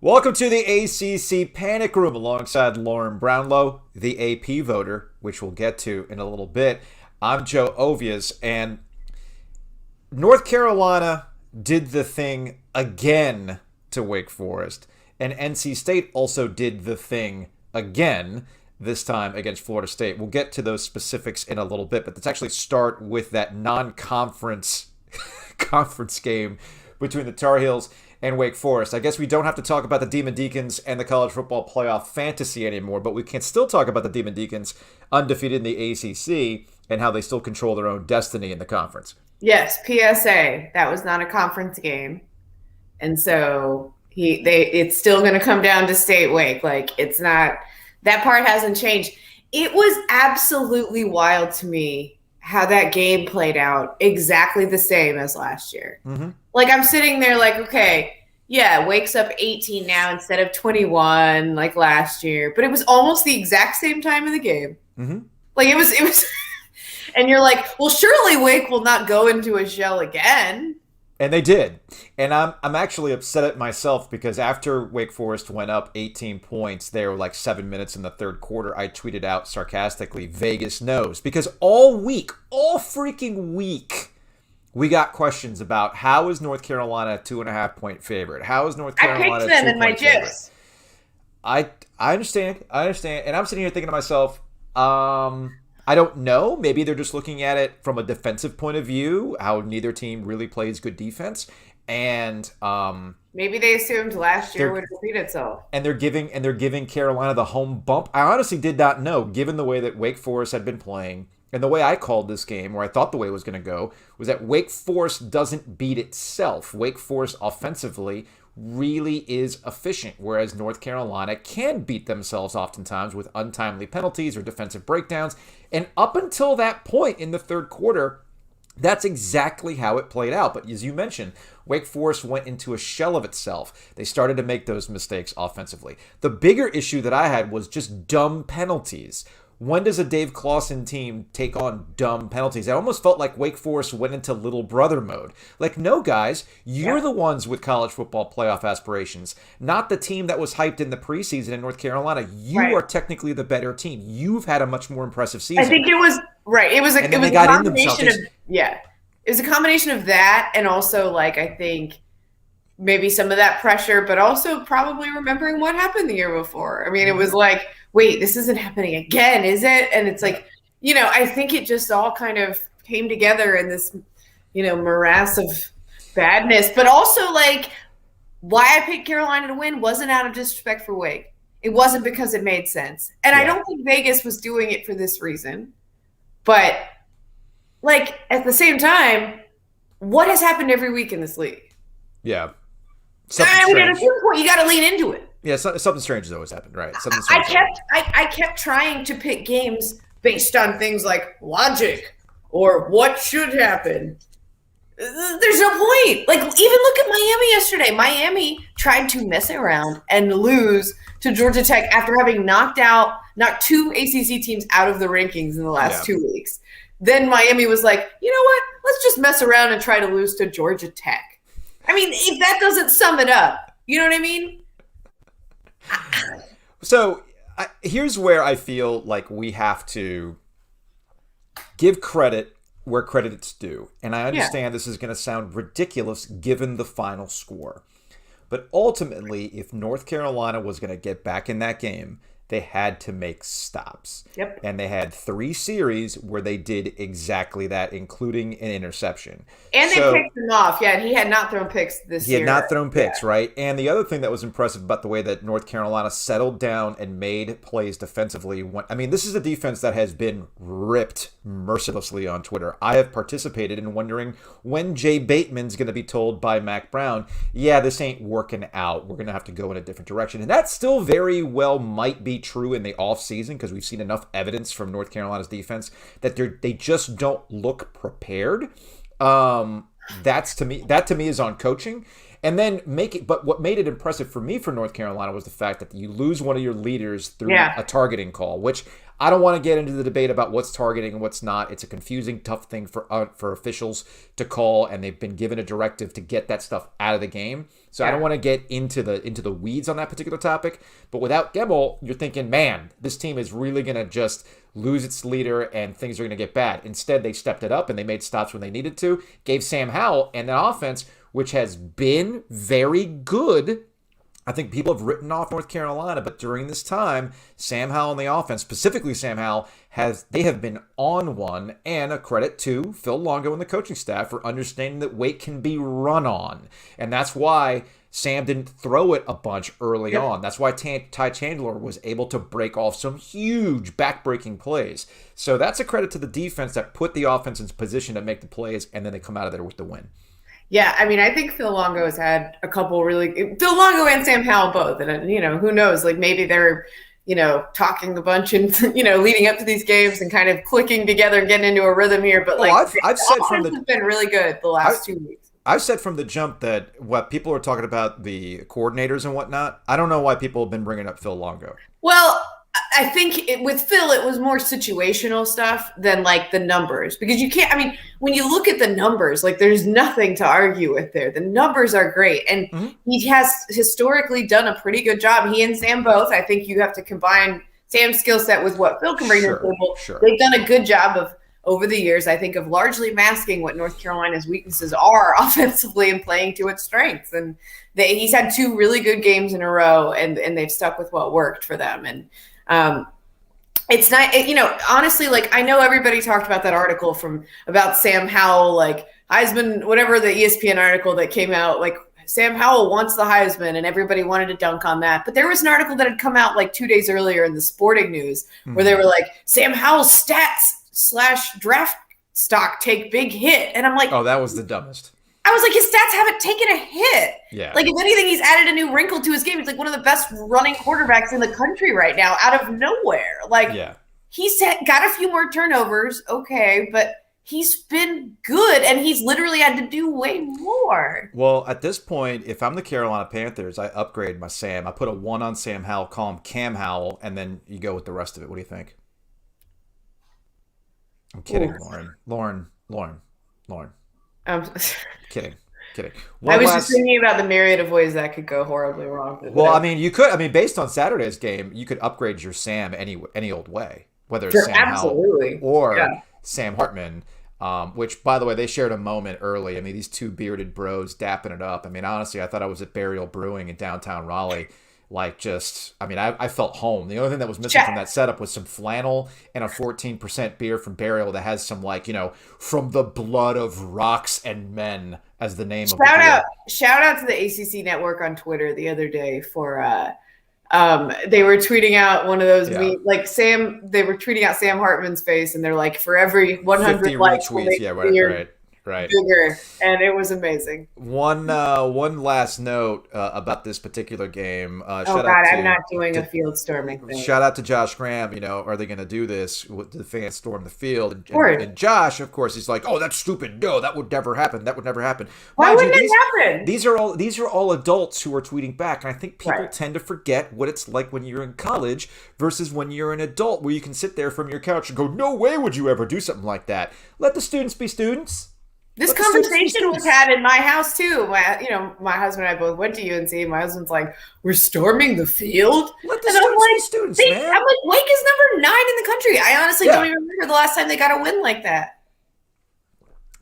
Welcome to the ACC Panic Room alongside Lauren Brownlow, the AP voter, which we'll get to in a little bit. I'm Joe Ovies, and North Carolina did the thing again to Wake Forest, and NC State also did the thing again, this time against Florida State. We'll get to those specifics in a little bit, but let's actually start with that non-conference conference game between the Tar Heels and Wake Forest. I guess we don't have to talk about the Demon Deacons and the college football playoff fantasy anymore, but we can still talk about the Demon Deacons undefeated in the ACC and how they still control their own destiny in the conference. Yes, PSA. That was not a conference game. And so it's still going to come down to State Wake. Like, it's not – that part hasn't changed. It was absolutely wild to me how that game played out exactly the same as last year. Mm-hmm. Like, I'm sitting there like, okay, yeah, Wake's up 18 now instead of 21 like last year. But it was almost the exact same time of the game. Mm-hmm. Like, it was and you're like, well, surely Wake will not go into a shell again. And they did. And I'm actually upset at myself because after Wake Forest went up 18 points, there were like 7 minutes in the third quarter, I tweeted out sarcastically, Vegas knows. Because all freaking week, we got questions about how is North Carolina a 2.5-point favorite? How is North Carolina I picked them in my gifs. I understand. And I'm sitting here thinking to myself, I don't know. Maybe they're just looking at it from a defensive point of view, how neither team really plays good defense. And maybe they assumed last year would repeat itself. And they're giving Carolina the home bump. I honestly did not know, given the way that Wake Forest had been playing and the way I called this game, or I thought the way it was going to go, was that Wake Forest doesn't beat itself. Wake Forest offensively really is efficient, whereas North Carolina can beat themselves oftentimes with untimely penalties or defensive breakdowns. And up until that point in the third quarter, that's exactly how it played out. But as you mentioned, Wake Forest went into a shell of itself. They started to make those mistakes offensively. The bigger issue that I had was just dumb penalties. When does a Dave Clawson team take on dumb penalties? It almost felt like Wake Forest went into little brother mode. Like, no, guys, you're the ones with college football playoff aspirations, not the team that was hyped in the preseason in North Carolina. You are technically the better team. You've had a much more impressive season. I think it was right. It was a combination of it was a combination of that, and also like I think maybe some of that pressure, but also probably remembering what happened the year before. I mean, it was like, wait, this isn't happening again, is it? And it's like, I think it just all kind of came together in this, morass of badness. But also, like, why I picked Carolina to win wasn't out of disrespect for Wake. It wasn't because it made sense. And I don't think Vegas was doing it for this reason. But, like, at the same time, what has happened every week in this league? Yeah. At a certain point, you got to lean into it. Yeah, something strange has always happened, right? I kept trying to pick games based on things like logic or what should happen. There's no point. Like, even look at Miami yesterday. Miami tried to mess around and lose to Georgia Tech after having knocked two ACC teams out of the rankings in the last 2 weeks. Then Miami was like, you know what? Let's just mess around and try to lose to Georgia Tech. I mean, if that doesn't sum it up, you know what I mean? So here's where I feel like we have to give credit where credit's due. And I understand this is going to sound ridiculous given the final score. But ultimately, if North Carolina was going to get back in that game, they had to make stops. Yep. And they had 3 series where they did exactly that, including an interception. And they picked him off. Yeah, he had not thrown picks this year. He had not thrown picks, right? And the other thing that was impressive about the way that North Carolina settled down and made plays defensively. This is a defense that has been ripped mercilessly on Twitter. I have participated in wondering when Jay Bateman's going to be told by Mac Brown, yeah, this ain't working out. We're going to have to go in a different direction. And that still very well might be true in the offseason because we've seen enough evidence from North Carolina's defense that they just don't look prepared. That to me is on coaching. And then but what made it impressive for me for North Carolina was the fact that you lose one of your leaders through a targeting call, which I don't want to get into the debate about what's targeting and what's not. It's a confusing, tough thing for officials to call, and they've been given a directive to get that stuff out of the game. So I don't want to get into the weeds on that particular topic. But without Gemmel, you're thinking, man, this team is really going to just lose its leader and things are going to get bad. Instead, they stepped it up and they made stops when they needed to, gave Sam Howell and an offense which has been very good. I think people have written off North Carolina, but during this time, Sam Howell and the offense, specifically Sam Howell, they have been on one, and a credit to Phil Longo and the coaching staff for understanding that Wake can be run on. And that's why Sam didn't throw it a bunch early on. That's why Ty Chandler was able to break off some huge back-breaking plays. So that's a credit to the defense that put the offense in position to make the plays, and then they come out of there with the win. Yeah, I mean, I think Phil Longo has had a couple Phil Longo and Sam Howell both. And, who knows, like maybe they're, talking a bunch and, leading up to these games and kind of clicking together and getting into a rhythm here. But I've said has been really good the last 2 weeks. I've said from the jump that what people are talking about the coordinators and whatnot, I don't know why people have been bringing up Phil Longo. Well, I think with Phil, it was more situational stuff than like the numbers, because you can't, when you look at the numbers, like there's nothing to argue with there. The numbers are great. And he has historically done a pretty good job. He and Sam both. I think you have to combine Sam's skill set with what Phil can bring to the table. Sure. They've done a good job of, over the years, I think, of largely masking what North Carolina's weaknesses are offensively and playing to its strengths. And he's had 2 really good games in a row, and they've stuck with what worked for them. And it's not, honestly, like I know everybody talked about that article about Sam Howell, like Heisman, whatever, the ESPN article that came out, like Sam Howell wants the Heisman and everybody wanted to dunk on that. But there was an article that had come out like 2 days earlier in the Sporting News where they were like, Sam Howell's stats/draft stock take big hit. And I'm like, oh, that was the dumbest. I was like, his stats haven't taken a hit. Yeah. Like, if anything, he's added a new wrinkle to his game. He's like one of the best running quarterbacks in the country right now, out of nowhere. Like, he's got a few more turnovers, okay, but he's been good, and he's literally had to do way more. Well, at this point, if I'm the Carolina Panthers, I upgrade my Sam. I put a 1 on Sam Howell, call him Cam Howell, and then you go with the rest of it. What do you think? I'm kidding, Lauren. Kidding. I was just thinking about the myriad of ways that could go horribly wrong. Well, you could. Based on Saturday's game, you could upgrade your Sam any old way, whether it's Sam Howell or Sam Hartman. Which, by the way, they shared a moment early. These 2 bearded bros dapping it up. Honestly, I thought I was at Burial Brewing in downtown Raleigh. I felt home. The only thing that was missing from that setup was some flannel and a 14% beer from Burial that has some, from the blood of rocks and men as the name of the beer. Shout out to the ACC Network on Twitter the other day for they were tweeting out one of those Sam. They were tweeting out Sam Hartman's face, and they're like, for every 100 likes, retweets, right. Bigger, and it was amazing. One last note about this particular game. I'm not doing a field storming thing. Shout out to Josh Graham. Are they going to do this? The fans storm the field, and Josh, of course, he's like, "Oh, that's stupid. No, that would never happen. That would never happen." Why wouldn't it happen? These are all adults who are tweeting back, and I think people tend to forget what it's like when you're in college versus when you're an adult, where you can sit there from your couch and go, "No way would you ever do something like that." Let the students be students. This conversation was had in my house too. My husband and I both went to UNC. My husband's like, "We're storming the field." Let the students be students, man. I'm like, Wake is number 9 in the country. I honestly don't even remember the last time they got a win like that.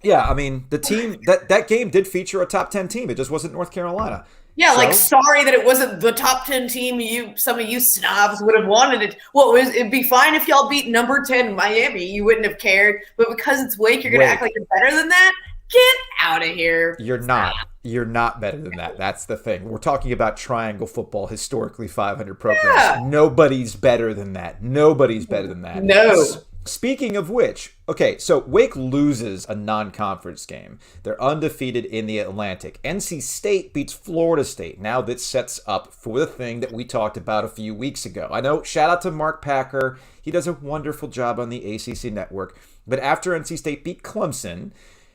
Yeah, the team that game did feature a top 10 team. It just wasn't North Carolina. Yeah, sorry that it wasn't the top 10 team some of you snobs would have wanted it. Well, it'd be fine if y'all beat number 10 Miami. You wouldn't have cared. But because it's Wake, you're going to act like you're better than that? Get out of here. You're not. You're not better than that. That's the thing. We're talking about triangle football, historically 500 programs. Yeah. Nobody's better than that. No. Speaking of which, okay, so Wake loses a non-conference game. They're undefeated in the Atlantic. NC State beats Florida State. Now that sets up for the thing that we talked about a few weeks ago. I know, shout out to Mark Packer. He does a wonderful job on the ACC Network. But after NC State beat Clemson,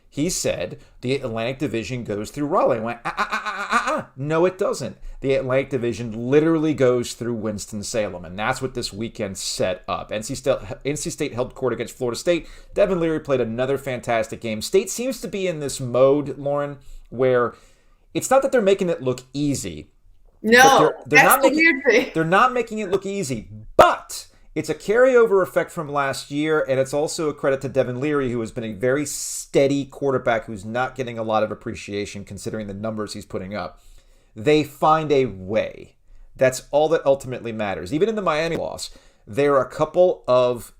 he said the Atlantic Division goes through Raleigh. I went, No, it doesn't. The Atlantic Division literally goes through Winston-Salem, and that's what this weekend set up. NC State held court against Florida State. Devin Leary played another fantastic game. State seems to be in this mode, Lauren, where it's not that they're making it look easy. No, they're that's not the making, weird thing. They're not making it look easy, but it's a carryover effect from last year, and it's also a credit to Devin Leary, who has been a very steady quarterback who's not getting a lot of appreciation considering the numbers he's putting up. They find a way. That's all that ultimately matters. Even in the Miami loss, they're a couple of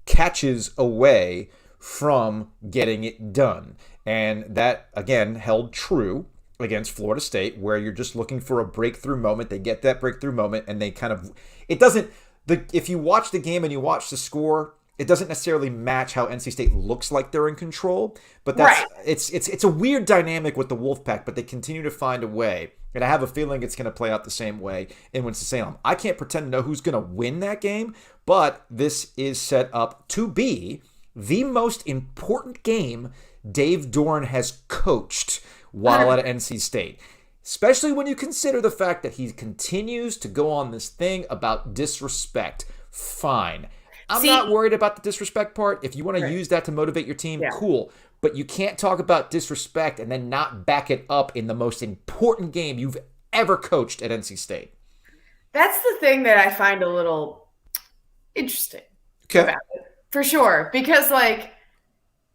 catches away from getting it done. And that, again, held true against Florida State, where you're just looking for a breakthrough moment. They get that breakthrough moment, and they kind of... It doesn't... If you watch the game and you watch the score, it doesn't necessarily match how NC State looks like they're in control. But that's right. It's a weird dynamic with the Wolfpack, but they continue to find a way. And I have a feeling it's going to play out the same way in Winston-Salem. I can't pretend to know who's going to win that game, but this is set up to be the most important game Dave Doeren has coached while at NC State. Especially when you consider the fact that he continues to go on this thing about disrespect. Fine. I'm not worried about the disrespect part. If you want to use that to motivate your team, cool. But you can't talk about disrespect and then not back it up in the most important game you've ever coached at NC State. That's the thing that I find a little interesting about it, for sure. Because, like,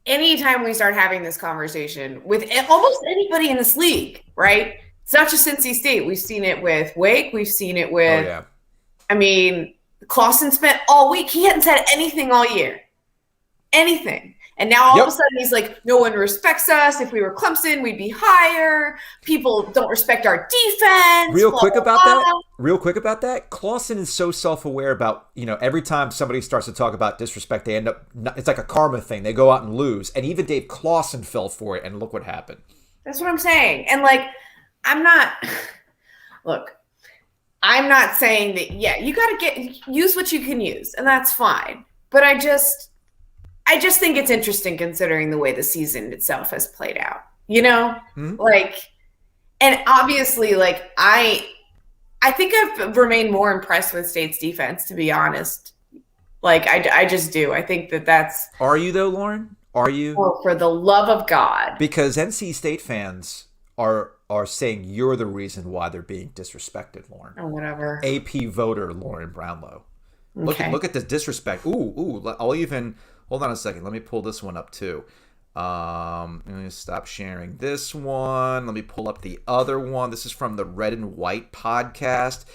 anytime we start having this conversation with almost anybody in this league, right? It's not just NC State. We've seen it with Wake. We've seen it with, I mean, Clausen spent all week. He hadn't said anything all year. Anything. And now all of a sudden he's like, no one respects us. If we were Clemson, we'd be higher. People don't respect our defense. Real quick about that. Clausen is so self-aware about, every time somebody starts to talk about disrespect, they end up, it's like a karma thing. They go out and lose. And even Dave Clausen fell for it. And look what happened. That's what I'm saying. And like, I'm not saying that, you got to use what you can use, and that's fine. But I just think it's interesting considering the way the season itself has played out, Like, and obviously, like, I think I've remained more impressed with State's defense, to be honest. Like, I just do. I think that's... Are you, though, Lauren? Are you? Oh, for the love of God. Because NC State fans are saying you're the reason why they're being disrespected, Lauren. Oh, whatever. AP voter Lauren Brownlow. Okay. Look at this disrespect. Ooh. I'll even... Hold on a second. Let me pull this one up, too. Let me stop sharing this one. Let me pull up the other one. This is from the Red and White podcast.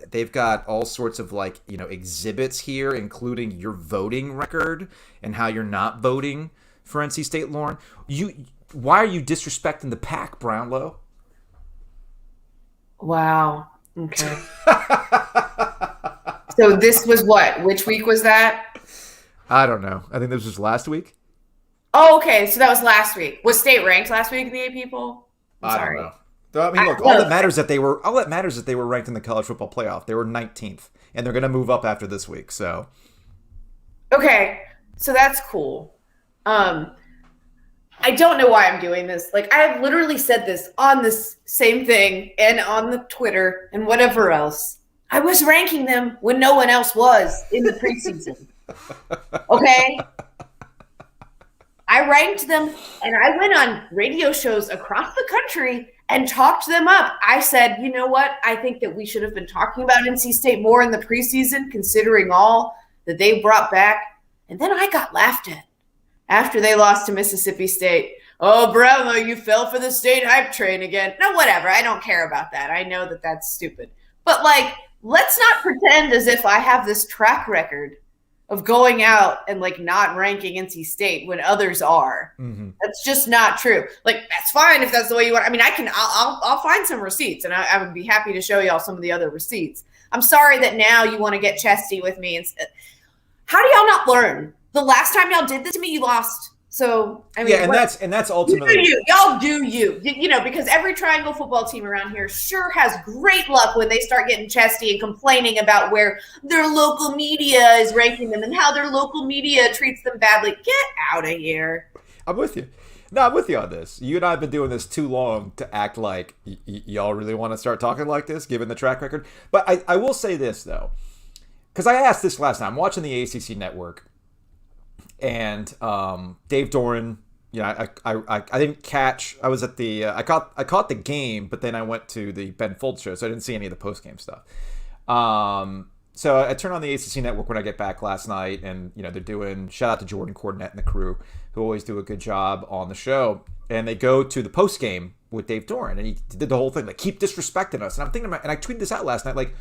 They've got all sorts of, like, exhibits here, including your voting record and how you're not voting for NC State, Lauren. Why are you disrespecting the pack, Brownlow? Wow. Okay. So this was what? Which week was that? I don't know. I think this was last week. Oh, okay. So that was last week. Was State ranked last week in the AP poll? I'm sorry. Don't know. I mean, look, all that matters is that they were ranked in the college football playoff. They were 19th, and they're going to move up after this week. So, okay, so that's cool. I don't know why I'm doing this. Like, I have literally said this on this same thing and on the Twitter and whatever else. I was ranking them when no one else was in the preseason. Okay? I ranked them, and I went on radio shows across the country and talked them up. I said, you know what? I think that we should have been talking about NC State more in the preseason, considering all that they brought back. And then I got laughed at after they lost to Mississippi State. Oh, Brownlow, you fell for the State hype train again. No, whatever. I don't care about that. I know that that's stupid. But, like, let's not pretend as if I have this track record of going out and, like, not ranking NC State when others are. Mm-hmm. That's just not true. Like, that's fine if that's the way you want. I mean, I'll find some receipts, and I would be happy to show y'all some of the other receipts. I'm sorry that now you want to get chesty with me. How do y'all not learn? The last time y'all did this to me, you lost. So, I mean, that's ultimately y'all do you, because every triangle football team around here sure has great luck when they start getting chesty and complaining about where their local media is ranking them and how their local media treats them badly. Get out of here. I'm with you. No, I'm with you on this. You and I have been doing this too long to act like y'all really want to start talking like this, given the track record. But I will say this, though, because I asked this last time. I'm watching the ACC network. And Dave Doeren I didn't catch. I was at the I caught the game, but then I went to the Ben Folds show, so I didn't see any of the post game stuff. So I turned on the ACC network when I get back last night, and they're doing shout out to Jordan Cornett and the crew who always do a good job on the show, and they go to the post game with Dave Doran, and he did the whole thing like keep disrespecting us, and I'm thinking about, and I tweeted this out last night like.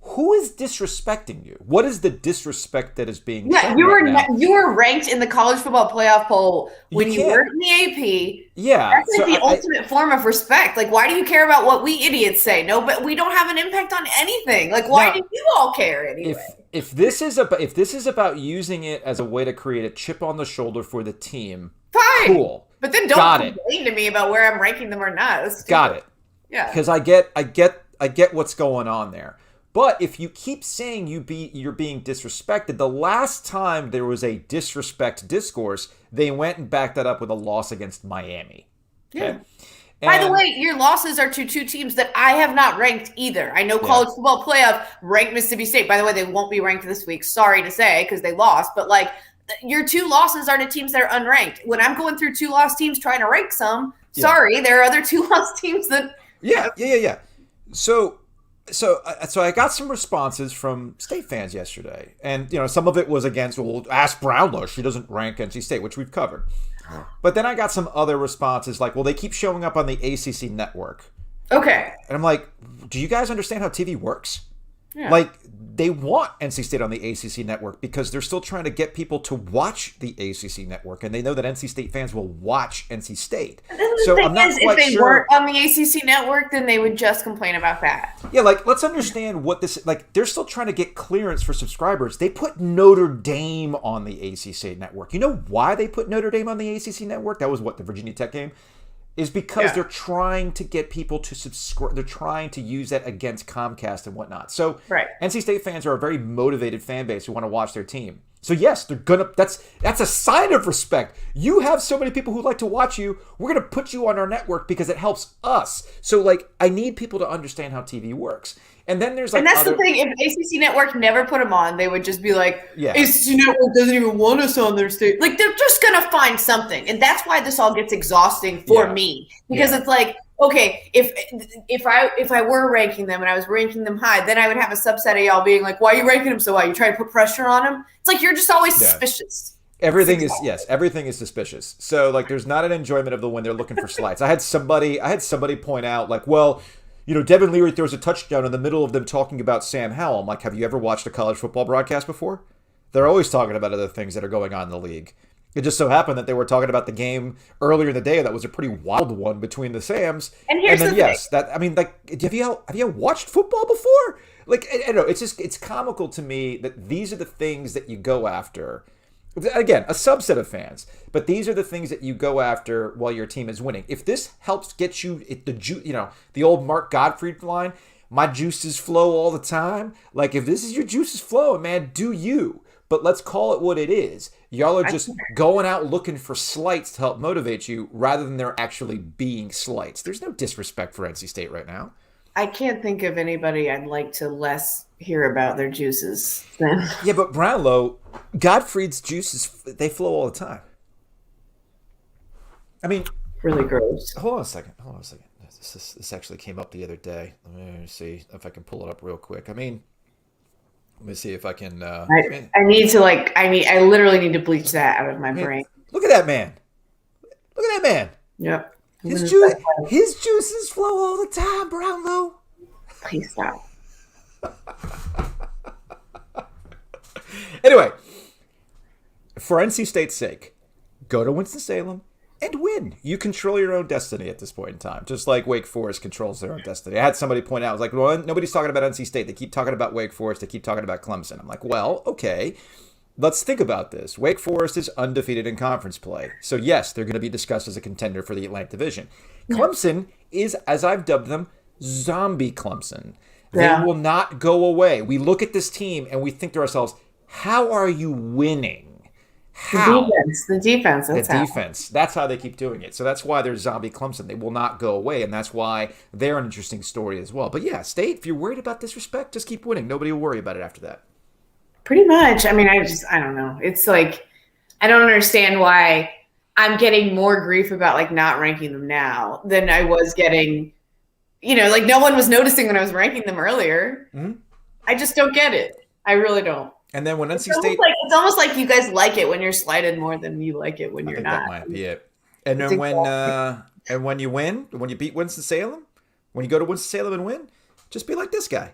Who is disrespecting you? What is the disrespect that is being? Yeah, you were ranked in the college football playoff poll when you were in the AP. Yeah, that's like the ultimate form of respect. Like, why do you care about what we idiots say? No, but we don't have an impact on anything. Like, why do you all care anyway? If this is about using it as a way to create a chip on the shoulder for the team, fine. Cool. But then don't complain to me about where I'm ranking them or not. Got it. Yeah, because I get what's going on there. But if you keep saying you're being disrespected, the last time there was a disrespect discourse, they went and backed that up with a loss against Miami. Okay? Yeah. By the way, your losses are to two teams that I have not ranked either. I know college football playoff ranked Mississippi State. By the way, they won't be ranked this week. Sorry to say, because they lost. But like your two losses are to teams that are unranked. When I'm going through two lost teams trying to rank some, sorry, there are other two lost teams that. Yeah. So I got some responses from State fans yesterday, and some of it was against, well, ask Brownlow, she doesn't rank NC State, which we've covered. But then I got some other responses like, well, they keep showing up on the ACC network. Okay. And I'm like, do you guys understand how TV works? Yeah. Like, they want NC State on the ACC network because they're still trying to get people to watch the ACC network, and they know that NC State fans will watch NC State. So I'm not quite sure. If they weren't on the ACC network, then they would just complain about that. Yeah, like, let's understand what this, like, they're still trying to get clearance for subscribers. They put Notre Dame on the ACC network. You know why they put Notre Dame on the ACC network? That was the Virginia Tech game? Is because they're trying to get people to subscribe. They're trying to use that against Comcast and whatnot. So NC State fans are a very motivated fan base who want to watch their team. So yes, they're gonna. That's a sign of respect. You have so many people who like to watch you. We're gonna put you on our network because it helps us. So like, I need people to understand how TV works. And then there's like, and that's the thing. If ACC Network never put them on, they would just be like, ACC Network doesn't even want us on their state. Like, they're just gonna find something, and that's why this all gets exhausting for me, because it's like, okay, if I were ranking them and I was ranking them high, then I would have a subset of y'all being like, why are you ranking them so high? You trying to put pressure on them? It's like you're just always suspicious. Everything is suspicious. So like, there's not an enjoyment of the when they're looking for slides. I had somebody point out like, well, Devin Leary throws a touchdown in the middle of them talking about Sam Howell. I'm like, have you ever watched a college football broadcast before? They're always talking about other things that are going on in the league. It just so happened that they were talking about the game earlier in the day that was a pretty wild one between the Sams. And here's the thing. Have you watched football before? Like, I know it's comical to me that these are the things that you go after. Again, a subset of fans, but these are the things that you go after while your team is winning. If this helps get you the old Mark Gottfried line, my juices flow all the time. Like, if this is your juices flowing, man, do you? But let's call it what it is. Y'all are just going out looking for slights to help motivate you rather than there actually being slights. There's no disrespect for NC State right now. I can't think of anybody I'd like to less hear about their juices than. Yeah, but Brownlow, Gottfried's juices, they flow all the time. I mean, really gross. Hold on a second. This actually came up the other day. Let me see if I can pull it up real quick. I mean, let me see if I can. I literally need to bleach that out of my brain. Look at that man. Yep. His juices flow all the time, Brownlow. Please stop. Anyway, for NC State's sake, go to Winston-Salem and win. You control your own destiny at this point in time, just like Wake Forest controls their own destiny. I had somebody point out, I was like, well, nobody's talking about NC State. They keep talking about Wake Forest. They keep talking about Clemson. I'm like, well, okay. Let's think about this. Wake Forest is undefeated in conference play. So, yes, they're going to be discussed as a contender for the Atlantic Division. Clemson is, as I've dubbed them, zombie Clemson. They will not go away. We look at this team and we think to ourselves, how are you winning? How? The defense. That's how they keep doing it. So that's why they're zombie Clemson. They will not go away, and that's why they're an interesting story as well. But, yeah, State, if you're worried about disrespect, just keep winning. Nobody will worry about it after that. Pretty much. I mean, I don't know. It's like, I don't understand why I'm getting more grief about like not ranking them now than I was getting, like no one was noticing when I was ranking them earlier. Mm-hmm. I just don't get it. I really don't. And then when NC State, it's almost like you guys like it when you're slighted more than you like it when you're not. That might be it. And then when you win, when you beat Winston-Salem, when you go to Winston-Salem and win, just be like this guy.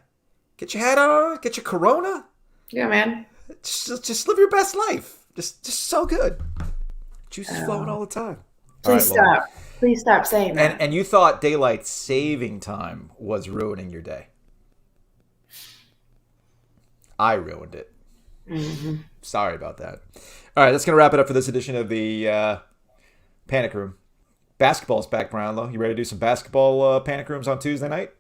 Get your hat on, get your Corona. Yeah, man. Just live your best life. Just so good. Juices flowing all the time. Please stop. Lauren. Please stop saying that. And you thought daylight saving time was ruining your day. I ruined it. Mm-hmm. Sorry about that. All right, that's going to wrap it up for this edition of the Panic Room. Basketball's back, Brownlow. You ready to do some basketball Panic Rooms on Tuesday night?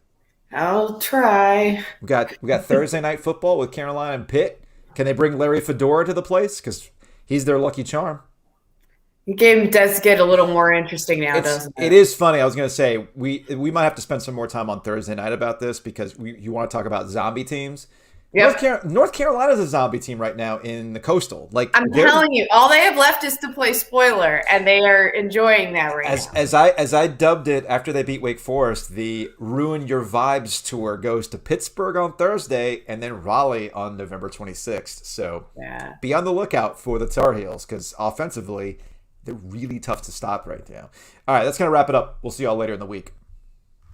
I'll try. We got Thursday night football with Carolina and Pitt. Can they bring Larry Fedora to the place? Because he's their lucky charm. The game does get a little more interesting now, doesn't it? It is funny. I was going to say, we might have to spend some more time on Thursday night about this because you want to talk about zombie teams. Yep. North Carolina's a zombie team right now in the Coastal. I'm telling you, all they have left is to play spoiler, and they are enjoying that right now. As I dubbed it after they beat Wake Forest, the Ruin Your Vibes tour goes to Pittsburgh on Thursday and then Raleigh on November 26th. So be on the lookout for the Tar Heels because offensively, they're really tough to stop right now. All right, that's going to wrap it up. We'll see y'all later in the week.